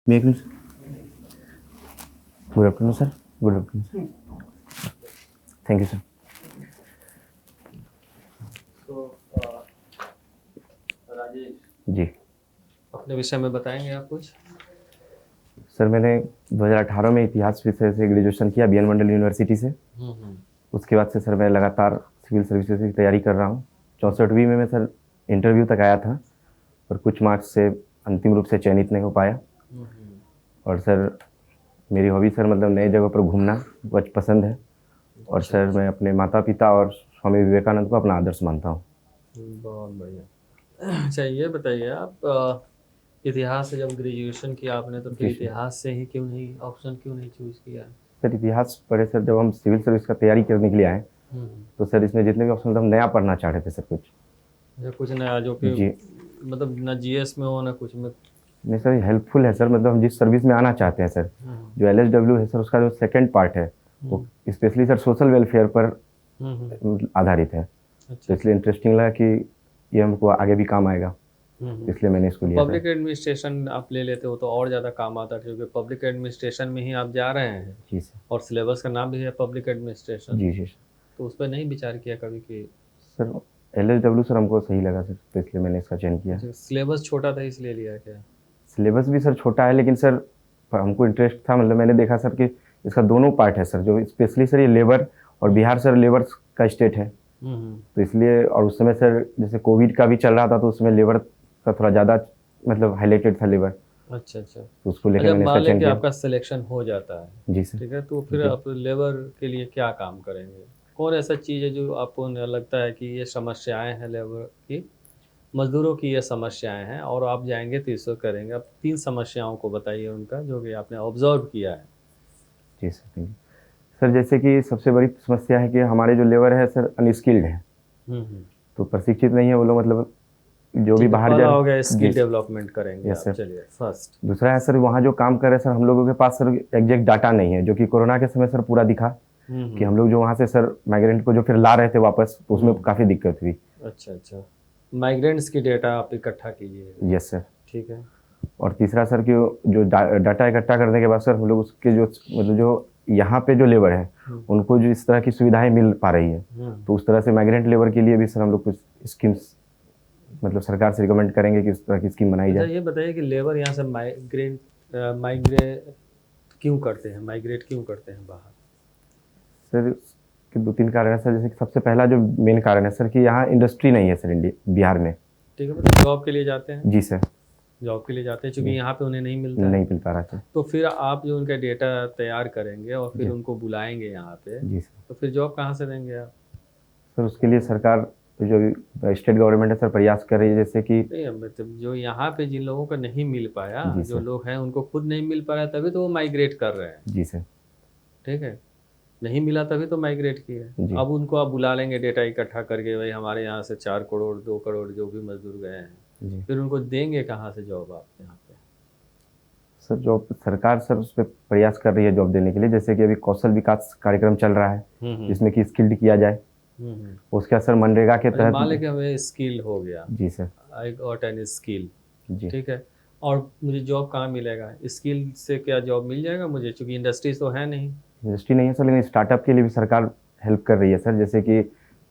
May good afternoon sir. Good afternoon. Thank you sir. तो राजेश जी अपने विषय में बताएंगे आप कुछ? सर, मैंने 2018 में इतिहास विषय से ग्रेजुएशन किया बी एन मंडल यूनिवर्सिटी से. उसके बाद से सर मैं लगातार सिविल सर्विसेज की तैयारी कर रहा हूँ. 64वीं में मैं सर इंटरव्यू तक आया था, पर कुछ मार्क्स से अंतिम रूप से चयनित नहीं हो पाया. और सर मेरी हॉबी सर मतलब नई जगह पर घूमना बहुत पसंद है. और सर मैं अपने माता पिता और स्वामी विवेकानंद को अपना आदर्श मानता हूँ. बहुत बढ़िया. अच्छा, ये बताइए आप इतिहास से जब ग्रेजुएशन किया आपने तो फिर जी सर. इतिहास से ही ऑप्शन क्यों नहीं चूज किया? सर इतिहास पढ़े सर, जब हम सिविल सर्विस का तैयारी करने के लिए आए तो सर इसमें जितने भी ऑप्शन थे हम नया पढ़ना चाह रहे थे सर कुछ. या कुछ नया जो कि जी मतलब ना जीएस में हो ना कुछ में? नहीं सर, हेल्पफुल है सर. मतलब हम जिस सर्विस में आना चाहते हैं सर, जो LSW है सर, उसका जो सेकंड पार्ट है वो स्पेशली सर सोशल वेलफेयर पर आधारित है. तो अच्छा, इसलिए इंटरेस्टिंग लगा कि ये हमको आगे भी काम आएगा, इसलिए मैंने इसको लिया पब्लिक सर. एडमिनिस्ट्रेशन आप ले लेते हो तो और ज़्यादा काम आता है, क्योंकि पब्लिक एडमिनिस्ट्रेशन में ही आप जा रहे हैं जी सर. और सिलेबस का नाम भी है पब्लिक एडमिनिस्ट्रेशन. जी जी तो उस पर नहीं विचार किया कभी कि सर. LSW सर हमको सही लगा सर, तो इसलिए मैंने इसका चयन किया. सिलेबस छोटा था इसलिए लिया क्या? सिलेबस भी सर छोटा है, लेकिन सर हमको इंटरेस्ट था. मतलब मैंने देखा सर कि इसका दोनों पार्ट है सर, जो स्पेशली सर ये लेबर और बिहार सर लेबर का स्टेट है. तो इसलिए, और उस समय सर जैसे कोविड का भी चल रहा था तो उसमें लेबर का थोड़ा ज़्यादा मतलब हाईलाइटेड था लेबर. अच्छा अच्छा. तो उसको लेकर जब मैंने इसका मान लें चयन कि किया. आपका सिलेक्शन हो जाता है, जी सर. ठीक है, तो फिर जी. आप लेबर के लिए क्या काम करेंगे? कौन ऐसा चीज़ है जो आपको लगता है कि ये समस्याएं हैं लेबर की, मजदूरों की ये समस्याएं हैं और आप जाएंगे तो इसको करेंगे? आप 3 समस्याओं को बताइए उनका जो कि आपने ऑब्जर्व किया है. जी सर. Thank you sir. जैसे कि सबसे बड़ी समस्या है कि हमारे जो लेबर है सर अनस्किल्ड है, हम्म. तो प्रशिक्षित नहीं है वो लोग. मतलब जो भी ठीक है, बाहर जा पहला हो गया रहे. जी स्किल डेवलपमेंट करेंगे यस आप. सर. चलिए फर्स्ट. दूसरा है सर, वहाँ जो काम कर रहे हैं सर, हम लोगों के पास सर एग्जैक्ट डाटा नहीं है, जो कि कोरोना के समय सर पूरा दिखा कि हम लोग जो वहाँ से सर माइग्रेंट को जो फिर ला रहे थे वापस, तो उसमें काफ़ी दिक्कत हुई. अच्छा अच्छा. माइग्रेंट्स की डेटा आप इकट्ठा कीजिएगा. Yes sir. ठीक है. और तीसरा सर कि जो डाटा इकट्ठा करने के बाद सर हम लोग उसके जो मतलब जो यहाँ पे जो लेबर है उनको जो इस तरह की सुविधाएं मिल पा रही है, तो उस तरह से माइग्रेंट लेबर के लिए भी सर हम लोग कुछ स्कीम्स मतलब सरकार से रिकमेंड करेंगे कि इस तरह की स्कीम बनाई अच्छा, जाए. ये बताइए कि लेबर यहाँ से माइग्रेट क्यों करते हैं, माइग्रेट क्यों करते हैं बाहर? सर के 2-3 कारण है सर. जैसे कि सबसे पहला जो मेन कारण है सर कि यहाँ इंडस्ट्री नहीं है सर इंडिया बिहार में. ठीक है, मतलब जॉब के लिए जाते हैं. जी सर. जॉब के लिए जाते हैं क्योंकि यहाँ पे उन्हें नहीं मिलता नहीं है. मिल पा रहा सर. तो फिर आप जो उनका डेटा तैयार करेंगे और फिर जी. उनको बुलाएंगे यहाँ पे, जी सर. तो फिर जॉब कहाँ से देंगे आप? सर उसके लिए सरकार जो स्टेट गवर्नमेंट है सर प्रयास कर रही है, जैसे कि नहीं, मतलब जो यहाँ पे जिन लोगों को नहीं मिल पाया, जी जो सर. लोग हैं उनको खुद नहीं मिल पाया तभी तो वो माइग्रेट कर रहे हैं. जी सर. ठीक है, नहीं मिला तभी तो माइग्रेट किए. जी. अब उनको आप बुला लेंगे डेटा इकट्ठा करके, भाई हमारे यहाँ से 4 करोड़ 2 करोड़ जो भी मजदूर गए हैं, जी फिर उनको देंगे कहाँ से जॉब आप यहाँ पे? सर, जॉब सरकार सर उस पर प्रयास कर रही है जॉब देने के लिए. जैसे कि अभी कौशल विकास कार्यक्रम चल रहा है जिसमें कि स्किल्ड किया जाए. उसके असर मनरेगा के अच्छा, मान लें तहत. कि हमें स्किल हो गया, जी sir. I got an skill, जी. ठीक है, और मुझे जॉब कहाँ मिलेगा? स्किल से क्या जॉब मिल जाएगा मुझे, क्योंकि इंडस्ट्रीज तो है नहीं. इंडस्ट्री नहीं है सर, लेकिन स्टार्टअप के लिए भी सरकार हेल्प कर रही है सर. जैसे कि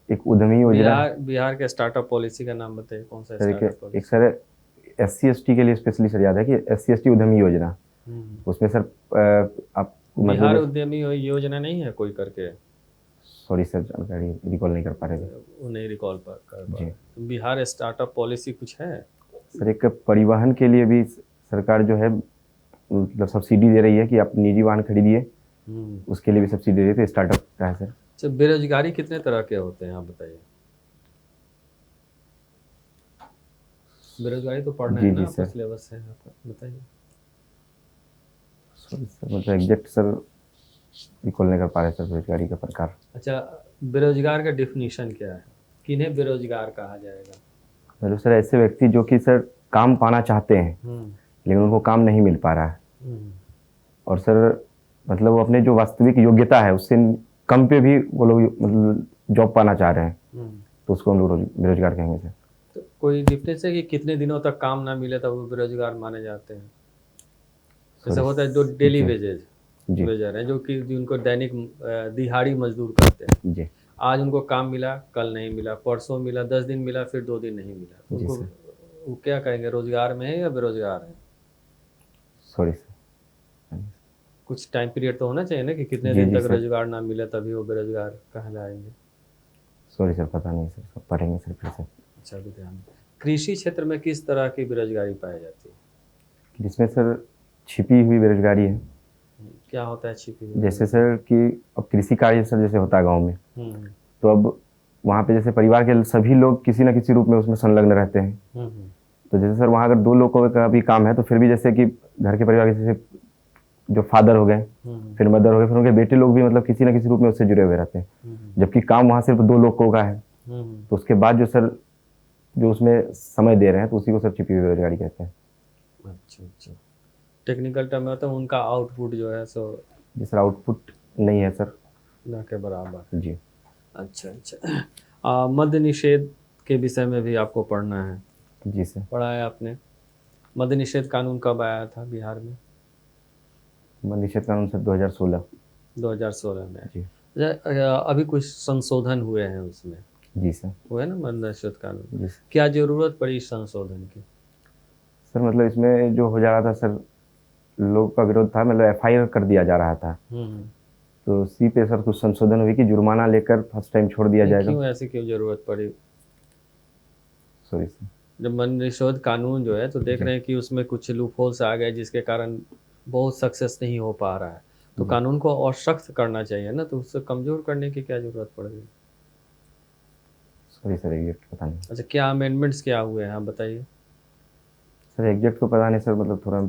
एक उद्यमी योजना. बिहार के स्टार्टअप पॉलिसी का नाम बताइए, कौन सा सर स्टार्टअप एक पॉलिसी? सर SC ST के लिए स्पेशली सर याद है कि SC ST उद्यमी योजना. उसमें सर आप बिहार मतलब उद्यमी योजना नहीं है कोई करके? सॉरी सर, जानकारी रिकॉल नहीं कर पा रहे थे. वो नहीं रिकॉल कर पा जी. रहे. तो बिहार स्टार्टअप पॉलिसी कुछ है? सर एक परिवहन के लिए भी सरकार जो है मतलब सब्सिडी दे रही है कि आप निजी वाहन खरीदिए, उसके लिए भी सब्सिडी दे रही है. तो स्टार्टअप का है सर. अच्छा, बेरोजगारी कितने तरह के होते हैं आप बताइए? बेरोजगारी तो पढ़ना जी है ना, जी आपका सर. सिलेबस है आपका, बताइए. सॉरी सर, मतलब एग्जैक्ट सर रिकॉल नहीं कर पा रहे सर बेरोजगारी का प्रकार. अच्छा, बेरोजगार का डिफिनीशन क्या है? किन्हें बेरोजगार कहा जाएगा? मतलब सर ऐसे व्यक्ति जो कि सर काम पाना चाहते हैं लेकिन उनको काम नहीं मिल पा रहा है, और सर मतलब वो अपने जो वास्तविक योग्यता है उससे कम पे भी वो लोग मतलब जॉब पाना चाह रहे हैं, तो उसको हम लोग बेरोजगार कहेंगे सर. तो कोई डिफरेंस है कि कितने दिनों तक काम ना मिले तब वो बेरोजगार माने जाते हैं? जैसे होता है जो डेली जी। वेजेज जी वेजर हैं जो कि जिनको दैनिक दिहाड़ी मजदूर करते हैं, जी आज उनको काम मिला, कल नहीं मिला, परसों मिला, 10 दिन मिला, फिर 2 दिन नहीं मिला, तो जी उनको सर। वो क्या कहेंगे, रोजगार में है या बेरोजगार है? Sorry sir. कुछ टाइम पीरियड तो होना चाहिए ना कि कितने जी दिन जी तक सर। रोजगार ना मिले तभी वो बेरोजगार कहलाएंगे। सॉरी सर, पता नहीं सर, सब पढ़ेंगे सर फिर से। अच्छा, भी ध्यान। कृषि क्षेत्र में किस तरह की बेरोजगारी पाई जाती है? जिसमें सर छिपी हुई बेरोजगारी है। क्या होता है छिपी हुई जैसे बेरोजगारी? सर कि अब कृषि कार्य सर जैसे होता है गाँव में, हम्म तो अब वहाँ पे जैसे परिवार के सभी लोग किसी न किसी रूप में उसमें संलग्न रहते हैं। हम्म तो जैसे सर वहाँ अगर 2 लोगों का भी काम है तो फिर भी जैसे कि घर के परिवार के जैसे जो फादर हो गए, हम्म फिर मदर हो गए, फिर उनके बेटे लोग भी मतलब किसी न किसी रूप में उससे जुड़े हुए रहते हैं। हम्म जबकि काम वहाँ सिर्फ 2 लोगों का है। हम्म तो उसके बाद जो सर जो उसमें समय दे रहे हैं तो उसी को सर छिपी हुई बेरोजगारी कहते हैं। अच्छा अच्छा। टेक्निकल टर्म में होता है उनका आउटपुट जो है सो जी सर, आउटपुट नहीं है सर। न के बराबर है। जी अच्छा अच्छा। मद्य निषेध के विषय में भी आपको पढ़ना है, जी सर। पढ़ा है आपने? मद्य निषेध कानून कब आया था बिहार में? मद्य निषेध कानून सर 2016। 2016 में। जी अभी कुछ संशोधन हुए हैं उसमें, जी सर। हुए ना मद्य निषेध कानून? जी सर। क्या जरूरत पड़ी इस संशोधन की? सर मतलब इसमें जो हो जा रहा था सर, लोग का विरोध था, मतलब एफआईआर कर दिया जा रहा था। हम्म। तो उसी पे सर कुछ संशोधन हुई कि जुर्माना लेकर फर्स्ट टाइम छोड़ दिया नहीं, जाएगा। क्यों ऐसी क्यों जरूरत पड़ी? Sorry sir. जब मद्य निषेध कानून जो है तो देख जी रहे हैं कि उसमें कुछ लूपहोल्स आ गए जिसके कारण बहुत सक्सेस नहीं हो पा रहा है, तो जी कानून को और सख्त करना चाहिए ना, तो उससे कमजोर करने की क्या जरूरत पड़ गई? सॉरी सर, एग्जैक्ट पता नहीं। अच्छा, क्या अमेंडमेंट्स क्या हुए हैं आप बताइए? सर एग्जैक्ट तो पता नहीं सर, मतलब थोड़ा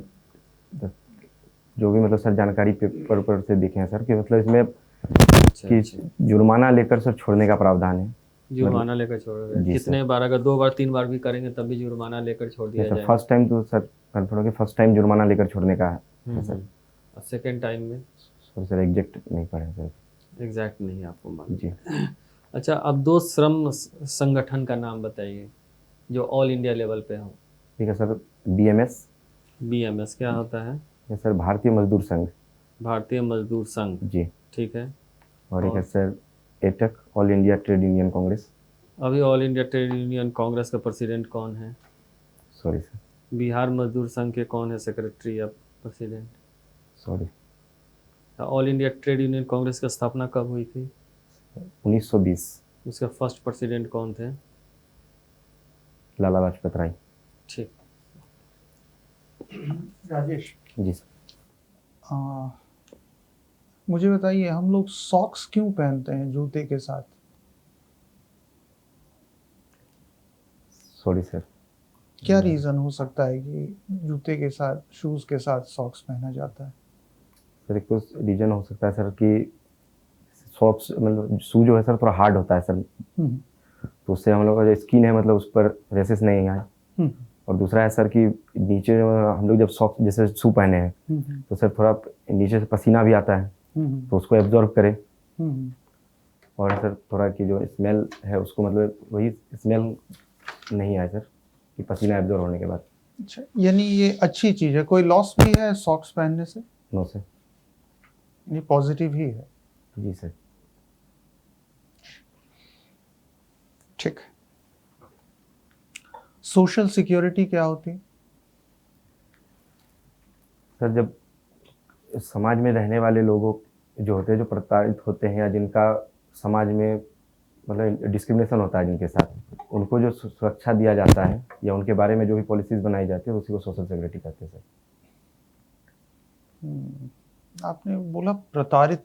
जो भी मतलब सर जानकारी पेपर पर से दिखे हैं सर कि मतलब इसमें अच्छा कि अच्छा। जुर्माना लेकर सर छोड़ने का प्रावधान है। मतलब जुर्माना लेकर छोड़ रहे हैं, जी सर। कितने बार? अगर 2 बार 3 बार भी करेंगे तब भी जुर्माना लेकर छोड़ नहीं दिया सर, जाएगा? फर्स्ट टाइम तो सर कंफर्म हो कि फर्स्ट टाइम जुर्माना लेकर छोड़ने का है सर। और सेकेंड टाइम में? सॉरी सर, एग्जैक्ट नहीं पढ़े सर। एग्जैक्ट नहीं आपको मालूम जी है। अच्छा, अब 2 श्रम संगठन का नाम बताइए जो ऑल इंडिया लेवल पे हो। ठीक है सर। बीएमएस। बीएमएस क्या होता है? ये सर भारतीय मजदूर संघ। भारतीय मजदूर संघ। जी। ठीक है। और एक है और sir AITUC, all India trade union congress. अभी all India trade union congress का प्रेसिडेंट कौन है? Sorry sir. बिहार मजदूर संघ के कौन है सेक्रेटरी या president? Sorry. All India trade union Congress की स्थापना कब हुई थी? 1920। उसके फर्स्ट प्रेसिडेंट कौन थे? लाला लाजपत राय। ठीक। राजेश, जी सर। आ, मुझे बताइए हम लोग सॉक्स क्यों पहनते हैं जूते के साथ? Sorry sir. क्या रीज़न हो सकता है कि जूते के साथ शूज़ के साथ सॉक्स पहना जाता है? सर एक तो रीजन हो सकता है सर कि सॉक्स मतलब शू जो है सर थोड़ा हार्ड होता है सर, हम्म, तो उससे हम लोग का जो स्किन है मतलब उस पर रेसेस नहीं आए। हम्म, और दूसरा है सर कि नीचे जो हम लोग जब सॉक्स जैसे शू पहने हैं हम्म, तो सर थोड़ा नीचे से पसीना भी आता है, हम्म, तो उसको एब्जॉर्ब करे। हम्म। और सर थोड़ा कि जो स्मेल है उसको मतलब वही स्मेल नहीं आए सर कि पसीना एब्जॉर्ब होने के बाद। अच्छा, यानी ये अच्छी चीज़ है। कोई लॉस भी है सॉक्स पहनने से? No sir. ये पॉजिटिव ही है। जी सर। ठीक। सोशल सिक्योरिटी क्या होती है? सर जब समाज में रहने वाले लोगों जो होते हैं, जो प्रताड़ित होते हैं या जिनका समाज में मतलब डिस्क्रिमिनेशन होता है जिनके साथ, उनको जो सुरक्षा दिया जाता है या उनके बारे में जो भी पॉलिसीज बनाई जाती है उसी को सोशल सिक्योरिटी कहते हैं सर। आपने बोला प्रताड़ित।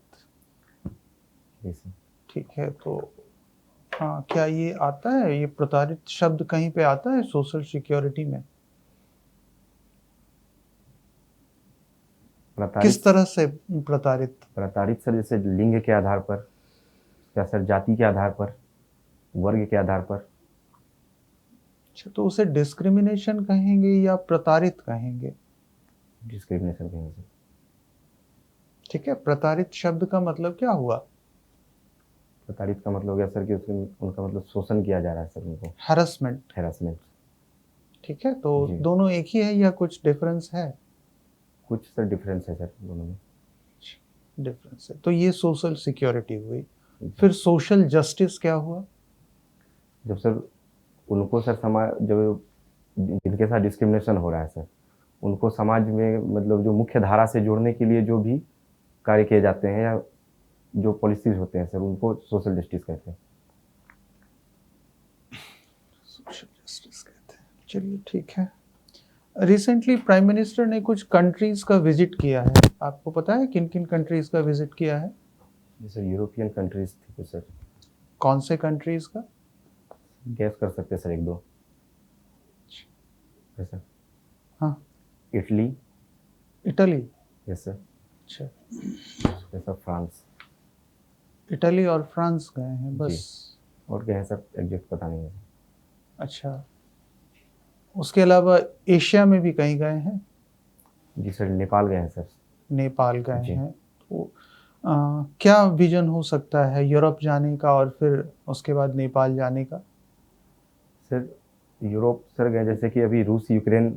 जी सर। ठीक है, तो हाँ, क्या ये आता है, ये प्रताड़ित शब्द कहीं पे आता है सोशल सिक्योरिटी में? किस प्रताड़ित। तरह से प्रताड़ित? प्रताड़ित सर जैसे लिंग के आधार पर, या सर जाति के आधार पर, वर्ग के आधार पर। अच्छा, तो उसे डिस्क्रिमिनेशन कहेंगे या प्रताड़ित कहेंगे? डिस्क्रिमिनेशन कहेंगे सर। ठीक है, प्रताड़ित शब्द का मतलब क्या हुआ? प्रताड़ित का मतलब हो गया सर कि उसमें उनका मतलब शोषण किया जा रहा है सर, उनको हैरेसमेंट। हैरासमेंट। ठीक है, तो जी। दोनों एक ही है या कुछ डिफरेंस है? कुछ सर डिफरेंस है सर दोनों में। डिफरेंस है। तो ये सोशल सिक्योरिटी हुई। फिर सोशल जस्टिस क्या हुआ? जब सर उनको सर समाज जब जिनके साथ डिस्क्रिमिनेशन हो रहा है सर, उनको समाज में मतलब जो मुख्य धारा से जोड़ने के लिए जो भी कार्य किए जाते हैं या जो पॉलिसीज होते हैं सर, उनको सोशल जस्टिस कहते हैं। सोशल जस्टिस कहते हैं। चलिए ठीक है। रिसेंटली प्राइम मिनिस्टर ने कुछ कंट्रीज का विजिट किया है, आपको पता है किन किन कंट्रीज का विजिट किया है? जैसे यूरोपियन कंट्रीज थी तो सर, कौन से कंट्रीज का? गैस कर सकते हैं सर एक दो। Yes sir. हाँ। इटली। इटली। Yes sir. अच्छा, जैसा फ्रांस। इटली और फ्रांस गए हैं बस? और गए हैं सर, एग्जैक्ट पता नहीं है। अच्छा, उसके अलावा एशिया में भी कहीं गए हैं? जी सर, नेपाल गए हैं सर। नेपाल गए जी। हैं। तो क्या विजन हो सकता है यूरोप जाने का और फिर उसके बाद नेपाल जाने का? सर यूरोप सर गए, जैसे कि अभी रूस यूक्रेन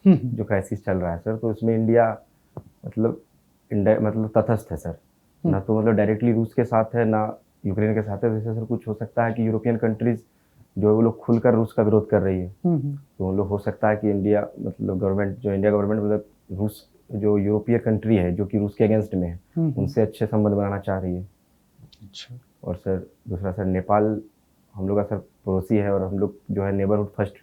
जो क्राइसिस चल रहा है सर, तो उसमें इंडिया मतलब मतलब तटस्थ है सर, ना तो मतलब डायरेक्टली रूस के साथ है ना यूक्रेन के साथ है। जैसे सर कुछ हो सकता है कि यूरोपियन कंट्रीज जो है वो लोग खुलकर रूस का विरोध कर रही है, तो उन लोग हो सकता है कि इंडिया मतलब गवर्नमेंट जो इंडिया गवर्नमेंट मतलब रूस जो यूरोपीय कंट्री है जो कि रूस के अगेंस्ट में है, उनसे अच्छे संबंध बनाना चाह रही है। अच्छा। और सर दूसरा सर नेपाल हम लोग का सर पड़ोसी है, और हम लोग जो है नेबरहुड फर्स्ट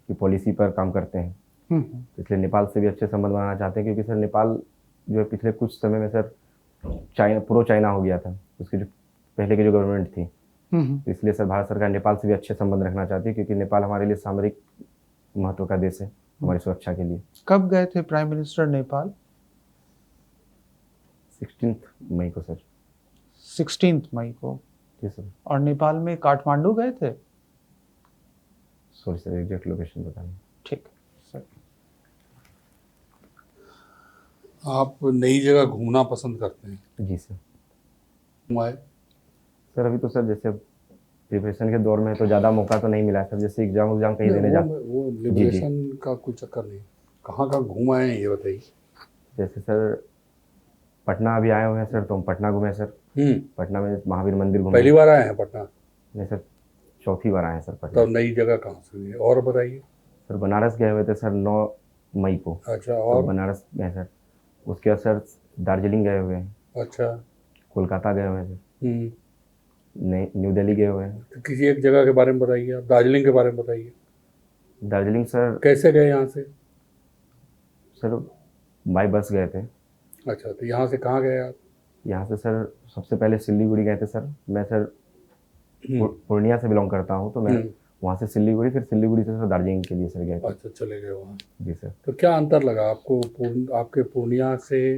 की पॉलिसी पर काम करते हैं, तो इसलिए नेपाल से भी अच्छे संबंध बनाना चाहते हैं, क्योंकि सर नेपाल जो है पिछले कुछ समय में सर प्रो चाइना हो गया था, उसकी जो पहले की जो गवर्नमेंट थी, तो इसलिए सर भारत सरकार नेपाल से भी अच्छे संबंध रखना चाहती है, क्योंकि नेपाल हमारे लिए सामरिक महत्व का देश है हमारी सुरक्षा के लिए। कब गए थे प्राइम मिनिस्टर नेपाल? 16 मई को सर। 16 मई को। जी सर। और नेपाल में काठमांडू गए थे? सॉरी सर, एग्जैक्ट लोकेशन बताइए। ठीक सर। आप नई जगह घूमना पसंद करते हैं? जी सर। घुमाए? सर अभी तो सर जैसे प्रिपरेशन के दौर में तो ज़्यादा मौका तो नहीं मिला है सर, जैसे एग्जाम कहीं देने जा। वो लिबरेशन का कोई चक्कर नहीं, कहाँ कहाँ घूम आए हैं ये बताइए। जैसे सर पटना अभी आए हुए हैं सर, तो हम पटना घूमे सर। पटना में महावीर मंदिर घूमे। पहली बार आए हैं पटना? नहीं सर, चौथी बार आए हैं सर पटना। तब नई जगह कहाँ से हुई? और बताइए। सर बनारस गए हुए थे सर 9 मई को। अच्छा, तो और? बनारस गए सर। उसके बाद सर दार्जिलिंग गए हुए हैं। अच्छा। कोलकाता गए हुए हैं सर। न्यू दिल्ली गए हुए हैं। तो किसी एक जगह के बारे में बताइए, आप दार्जिलिंग के बारे में बताइए। दार्जिलिंग सर कैसे गए यहाँ से? सर बाई बस गए थे। अच्छा, तो यहाँ से कहाँ गए आप? यहाँ से सर सबसे पहले सिलीगुड़ी गए थे सर। मैं सर पूर्णिया से बिलोंग करता हूँ, तो मैं वहाँ से सिलीगुड़ी, फिर सिलीगुड़ी से सर दार्जिलिंग के लिए सर गए थे। अच्छा, चले गए वहाँ। जी सर। तो क्या अंतर लगा आपको आपके पूर्णिया से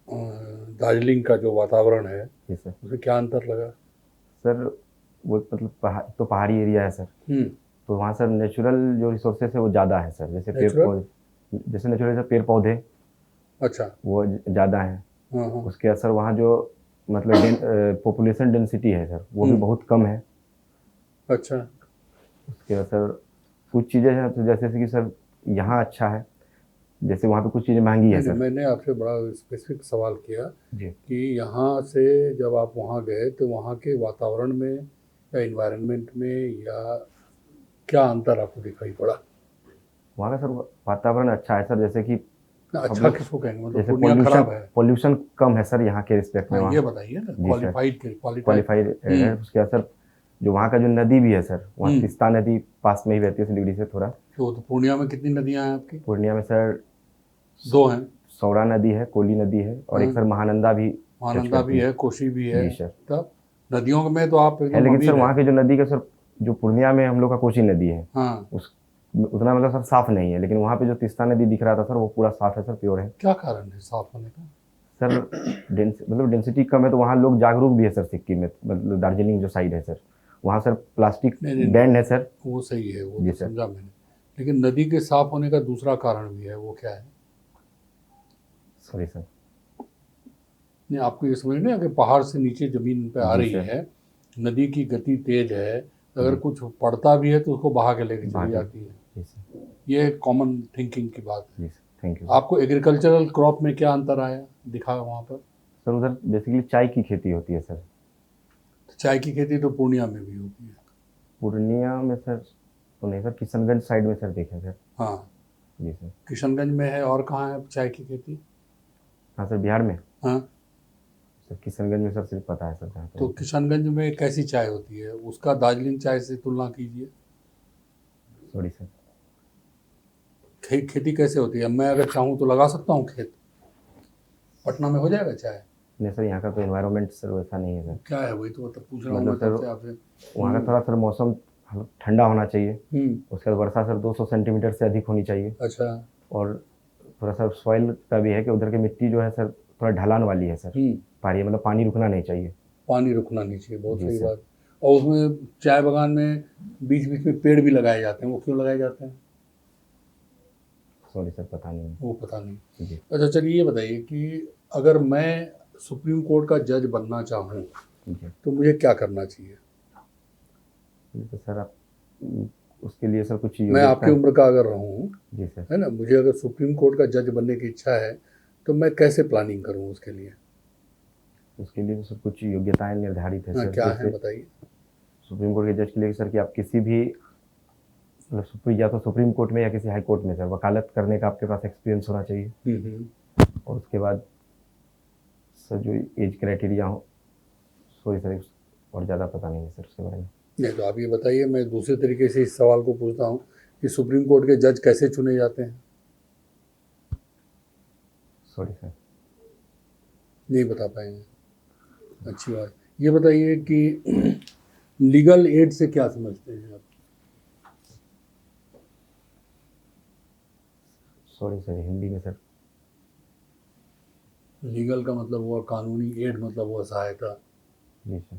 दार्जिलिंग का जो वातावरण है, जी सर। उसमें क्या अंतर लगा? सर वो मतलब तो पहाड़ी एरिया है सर, तो वहाँ सर नेचुरल जो रिसोर्सेस है वो ज़्यादा है सर, जैसे पेड़ पौधे, जैसे नेचुरल पेड़ पौधे। अच्छा। वो ज़्यादा है। हाँ। उसके असर वहाँ जो मतलब पॉपुलेशन डेंसिटी है सर, वो भी बहुत कम है। अच्छा। उसके असर कुछ चीज़ें हैं तो जैसे कि सर यहाँ अच्छा है, जैसे वहाँ पे कुछ चीज़ें महंगी है सर। मैंने आपसे बड़ा स्पेसिफिक सवाल किया जी कि यहाँ से जब आप वहाँ गए तो वहाँ के वातावरण में या इन्वायरमेंट में या क्या अंतर आपको दिखाई पड़ा? वहाँ का सर वातावरण अच्छा है सर, जैसे कि अच्छा किसको कहेंगे, मतलब जैसे पूर्णिया खराब है? पोल्यूशन कम है सर यहाँ के रिस्पेक्ट में। ये बताइए ना, क्वालिफाइड है। उसके असर जो वहाँ का जो नदी भी है सर, वहाँ तिस्ता नदी पास में ही बहती है सिलीगुड़ी से थोड़ा। तो पूर्णिया में कितनी नदियाँ हैं आपकी? पूर्णिया में सर 2 हैं। सौरा नदी है, कोली नदी है, और एक सर महानंदा भी है, कोसी भी है। जी सर। तब नदियों में तो आप है, लेकिन सर वहाँ की जो नदी का सर जो पूर्णिया में हम लोग का कोसी नदी है, उतना मतलब सर साफ नहीं है, लेकिन वहाँ पे जो तिस्ता नदी दिख रहा था सर वो पूरा साफ है सर, प्योर है। क्या कारण है साफ होने का? सर मतलब डेंसिटी कम है, तो वहाँ लोग जागरूक भी है सर। सिक्किम में मतलब दार्जिलिंग जो साइड है सर, वहाँ सर प्लास्टिक बैन है सर। वो सही है, वो तो समझा मैंने, लेकिन नदी के साफ होने का दूसरा कारण भी है, वो क्या है? सॉरी सर, नहीं, आपको ये समझ नहीं कि पहाड़ से नीचे जमीन पे आ रही है, नदी की गति तेज है, अगर कुछ पड़ता भी है तो उसको बहा के लेके चली जाती है। ये कॉमन थिंकिंग की बात है। थैंक यू आपको एग्रीकल्चरल क्रॉप में क्या अंतर आया दिखा वहाँ पर? सर। उधर बेसिकली चाय की खेती होती है सर। चाय की खेती तो पूर्णिया में भी होती है। पूर्णिया में सर तो नहीं सर, किशनगंज साइड में सर देखे सर। हाँ, जी सर। किशनगंज में है। और कहाँ है चाय की खेती? हाँ सर, बिहार में हाँ, सर किशनगंज में सर सिर्फ पता है सर जहाँ तो तक। किशनगंज में कैसी चाय होती है, उसका दार्जिलिंग चाय से तुलना कीजिए। Sorry sir. खेती कैसे होती है? मैं अगर चाहूँ तो लगा सकता हूँ खेत? पटना में हो जाएगा चाय? नहीं सर, यहाँ का तो एनवायरनमेंट सर वैसा नहीं है सर। क्या है वही तो पूछ रहा हूँ मतलब मैं तब सर से आपसे। वहाँ का थोड़ा सर मौसम ठंडा होना चाहिए। हम्म, उसके बाद वर्षा सर 200 सेंटीमीटर से अधिक होनी चाहिए। अच्छा। और थोड़ा सा सॉइल का भी है कि उधर की मिट्टी जो है सर थोड़ा ढलान वाली है सर। पहाड़ी मतलब पानी रुकना नहीं चाहिए। पानी रुकना नहीं चाहिए, बहुत जी सही सर। बात। और उसमें चाय बागान में बीच बीच में पेड़ भी लगाए जाते हैं, वो क्यों लगाए जाते हैं? सॉरी सर, पता नहीं। वो पता नहीं। जी अच्छा चलिए ये बताइए कि अगर मैं सुप्रीम कोर्ट का जज बनना चाहूँ जी। तो मुझे क्या करना चाहिए? तो सर आप उसके लिए सर कुछ मैं आपकी योग्यता। उम्र का अगर रहूँ, जी सर। है ना, मुझे अगर सुप्रीम कोर्ट का जज बनने की इच्छा है तो मैं कैसे प्लानिंग करूँ उसके लिए? उसके लिए तो सर कुछ योग्यताएं निर्धारित है हाँ, सर। क्या है जैसे बताइए। सुप्रीम कोर्ट के जज के लिए सर कि आप किसी भी मतलब या तो सुप्रीम कोर्ट में या किसी हाई कोर्ट में सर वकालत करने का आपके पास एक्सपीरियंस होना चाहिए। और उसके बाद सर जो एज क्राइटेरिया हो, सॉरी सर और ज़्यादा पता नहीं है सर उसके बारे में। नहीं तो आप ये बताइए, मैं दूसरे तरीके से इस सवाल को पूछता हूँ कि सुप्रीम कोर्ट के जज कैसे चुने जाते हैं? Sorry sir. नहीं बता पाएंगे। अच्छी बात। ये बताइए कि लीगल एड से क्या समझते हैं आप? सॉरी सर, हिंदी में सर। लीगल का मतलब हुआ कानूनी, एड मतलब हुआ सहायता। जी सर।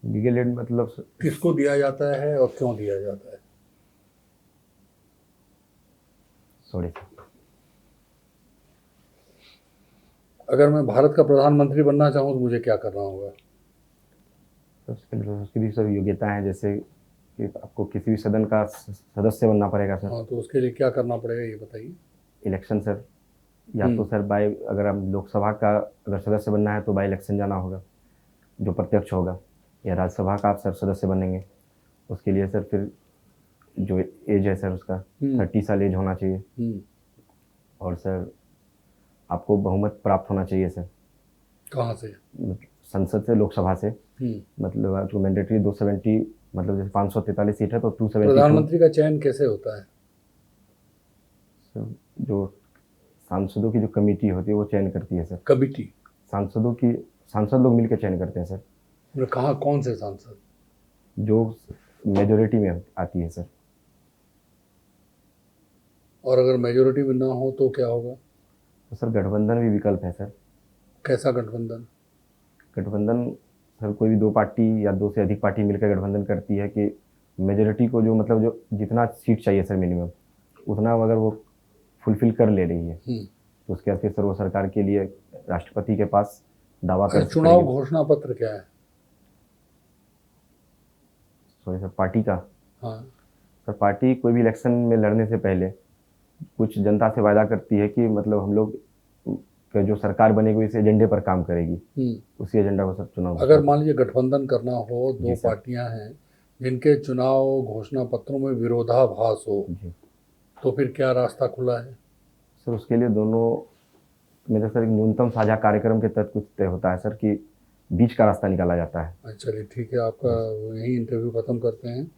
लीगल एड मतलब किसको दिया जाता है और क्यों दिया जाता है? Sorry sir. अगर मैं भारत का प्रधानमंत्री बनना चाहूँ तो मुझे क्या करना होगा? तो उसकी भी सर योग्यता है, जैसे कि आपको किसी भी सदन का सदस्य बनना पड़ेगा सर। हाँ, तो उसके लिए क्या करना पड़ेगा ये बताइए। इलेक्शन सर, या तो सर बाय, अगर हम लोकसभा का अगर सदस्य बनना है तो बाय इलेक्शन जाना होगा जो प्रत्यक्ष होगा, या राज्यसभा का आप सर सदस्य बनेंगे उसके लिए सर फिर जो एज है सर उसका 30 साल एज होना चाहिए। और सर आपको बहुमत प्राप्त होना चाहिए सर। कहाँ से? संसद से, लोकसभा से। मतलब जो मैंडेटरी 270, मतलब जैसे 543 सीट है तो 272। प्रधानमंत्री का चयन कैसे होता है? सर जो सांसदों की जो कमेटी होती है वो चयन करती है सर। कमिटी? सांसद लोग मिलकर चयन करते हैं सर। मतलब कहाँ, कौन से सांसद? जो मेजोरिटी में आती है सर। और अगर मेजोरिटी में ना हो तो क्या होगा? तो सर गठबंधन भी विकल्प है सर। कैसा गठबंधन? गठबंधन सर कोई भी दो पार्टी या दो से अधिक पार्टी मिलकर गठबंधन करती है कि मेजोरिटी को जो मतलब जो जितना सीट चाहिए सर मिनिमम, उतना अगर वो फुलफिल कर ले रही है तो उसके बाद फिर सर वो सरकार के लिए राष्ट्रपति के पास दावा कर सकती चुनाव है। घोषणा पत्र क्या है? सॉरी सर, पार्टी का? हाँ, सर पार्टी कोई भी इलेक्शन में लड़ने से पहले कुछ जनता से वायदा करती है कि मतलब हम लोग जो सरकार बनेगी इस एजेंडे पर काम करेगी, उसी एजेंडा को सब चुनाव। अगर मान लीजिए गठबंधन करना हो, दो जी सर। पार्टियां हैं जिनके चुनाव घोषणा पत्रों में विरोधाभास हो, जी तो फिर क्या रास्ता खुला है? सर, उसके लिए दोनों में तो सर एक न्यूनतम साझा कार्यक्रम के तहत कुछ तय होता है सर कि बीच का रास्ता निकाला जाता है। चलिए ठीक है, आपका यही इंटरव्यू ख़त्म करते हैं।